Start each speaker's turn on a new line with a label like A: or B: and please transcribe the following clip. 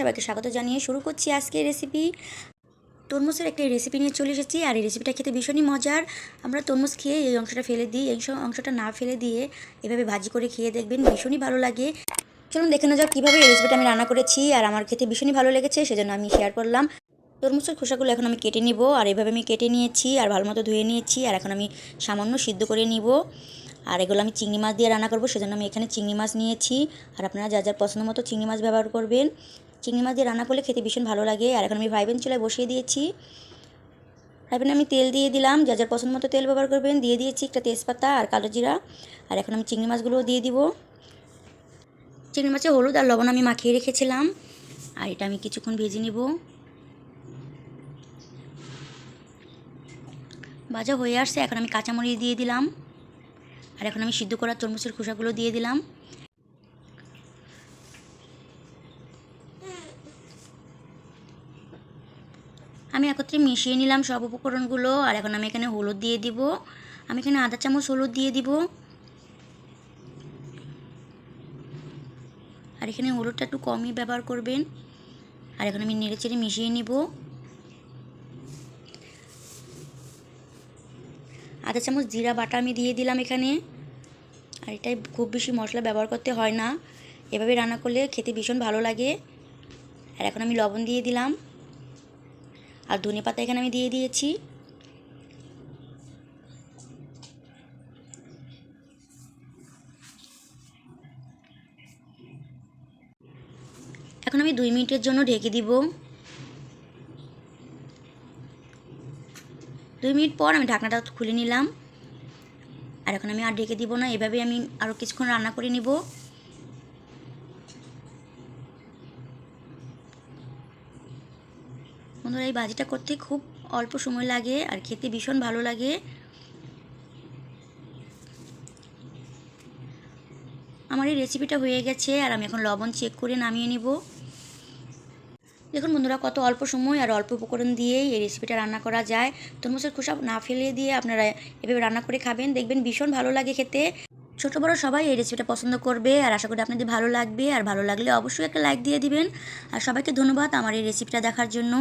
A: সবাইকে স্বাগত জানিয়ে শুরু করছি আজকের রেসিপি। তরমুজের একটি রেসিপি নিয়ে চলে এসেছি, আর এই রেসিপিটা খেতে ভীষণই মজার। আমরা তরমুজ খেয়ে এই অংশটা ফেলে দিই, এই অংশটা না ফেলে দিয়ে এভাবে ভাজি করে খেয়ে দেখবেন, ভীষণই ভালো লাগে। চলুন দেখে নেওয়া যাক কীভাবে এই রেসিপিটা আমি রান্না করেছি, আর আমার খেতে ভীষণই ভালো লেগেছে, সেজন্য আমি শেয়ার করলাম। তরমুজের খোসাগুলো এখন আমি কেটে নিব, আর এভাবে আমি কেটে নিয়েছি আর ভালো মতো ধুয়ে নিয়েছি, আর এখন আমি সামান্য সিদ্ধ করে নিব। আর এগুলো আমি চিংড়ি মাছ দিয়ে রান্না করব, সেজন্য আমি এখানে চিংড়ি মাছ নিয়েছি। আর আপনারা যা যা পছন্দ মতো চিংড়ি মাছ ব্যবহার করবেন। চিংড়ি মাছ দিয়ে রান্না করলে খেতে ভীষণ ভালো লাগে। আর এখন আমি ফ্রাই প্যান চুলায় বসিয়ে দিয়েছি। ফ্রাই প্যানে আমি তেল দিয়ে দিলাম, যা যার পছন্দ মতো তেল ব্যবহার করবেন। দিয়ে দিয়েছি একটা তেজপাতা আর কালো জিরা। আর এখন আমি চিংড়ি মাছগুলোও দিয়ে দিব। চিংড়ি মাছে হলুদ আর লবণ আমি মাখিয়ে রেখেছিলাম, আর এটা আমি কিছুক্ষণ ভেজে নিব। ভাজা হয়ে আসছে, এখন আমি কাঁচামরিচ দিয়ে দিলাম। আর এখন আমি সিদ্ধ করা তরমুজের খোসাগুলো দিয়ে দিলাম। আমি একত্রে মিশিয়ে নিলাম সব উপকরণগুলো। আর এখন আমি এখানে হলুদ দিয়ে দিব। আমি এখানে আধা চামচ হলুদ দিয়ে দিব। আর এখানে হলুদটা একটু কমই ব্যবহার করবেন। আর এখন আমি নেড়েচেড়ে মিশিয়ে নিব। আধা চামচ জিরা বাটা আমি দিয়ে দিলাম এখানে। আর এটাই খুব বেশি মশলা ব্যবহার করতে হয় না, এভাবে রান্না করলে খেতে ভীষণ ভালো লাগে। আর এখন আমি লবণ দিয়ে দিলাম, আর ধনেপাতা এখানে আমি দিয়ে দিয়েছি। এখন আমি 2 মিনিটের জন্য ঢেকে দিব। 2 মিনিট পর আমি ঢাকনাটা খুলে নিলাম। আর এখন আমি আর ঢেকে দিব না, এভাবে আমি আরও কিছুক্ষণ রান্না করে নিব। বন্ধুরা, এই ভাজিটা করতে খুব অল্প সময় লাগে, আর খেতে ভীষণ ভালো লাগে। আমার এই রেসিপিটা হয়ে গেছে, আর আমি এখন লবণ চেক করে নামিয়ে নিব। দেখুন বন্ধুরা, কত অল্প সময় আর অল্প উপকরণ দিয়েই এই রেসিপিটা রান্না করা যায়। তরমুজের খোসা না ফেলে দিয়ে আপনারা এভাবে রান্না করে খাবেন, দেখবেন ভীষণ ভালো লাগে খেতে। ছোটো বড়ো সবাই এই রেসিপিটা পছন্দ করবে, আর আশা করি আপনাদের ভালো লাগবে। আর ভালো লাগলে অবশ্যই একটা লাইক দিয়ে দিবেন। আর সবাইকে ধন্যবাদ আমার এই রেসিপিটা দেখার জন্য।